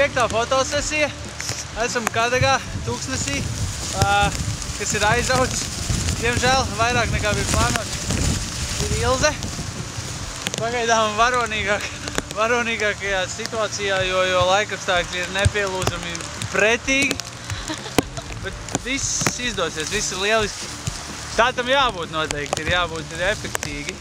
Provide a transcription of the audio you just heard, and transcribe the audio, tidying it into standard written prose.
5. fotosesija. Esam Kadagā, Tūkstnesī, kas ir aizaudzis. Diemžēl vairāk nekā bija plānots. Ir Ilze. Pagaidām varonīgākajā situācijā, jo laikapstākļi ir nepielūdzami pretīgi. Bet viss izdosies, viss ir lieliski. Tā tam jābūt noteikti, ir jābūt efektīgi.